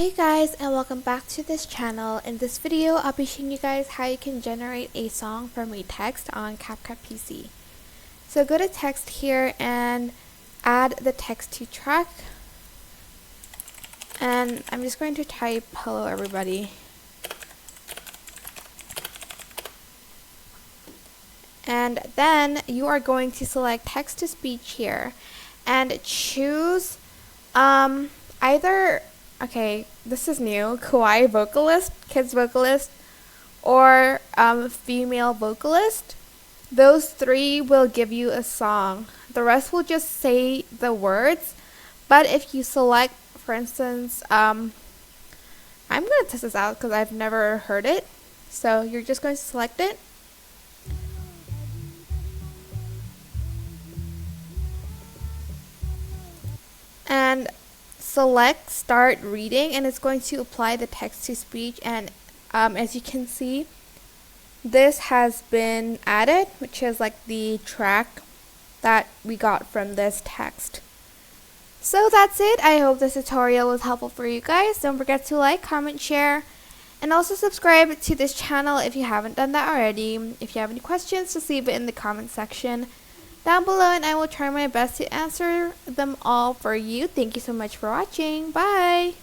Hey guys, and welcome back to this channel. In this video, I'll be showing you guys how you can generate a song from a text on CapCut PC. So go to text here and add the text to track. And I'm just going to type hello everybody. And then you are going to select text to speech here and choose either, okay, this is new, kawaii vocalist, kids vocalist, or female vocalist. Those three will give you a song. The rest will just say the words. But if you select, for instance, I'm going to test this out because I've never heard it. So you're just going to select it. And select start reading, and it's going to apply the text to speech. And as you can see, this has been added, which is like the track that we got from this text. So that's it. I hope this tutorial was helpful for you guys. Don't forget to like, comment, share, and also subscribe to this channel if you haven't done that already. If you have any questions, just leave it in the comment section down below, and I will try my best to answer them all for you. Thank you so much for watching. Bye!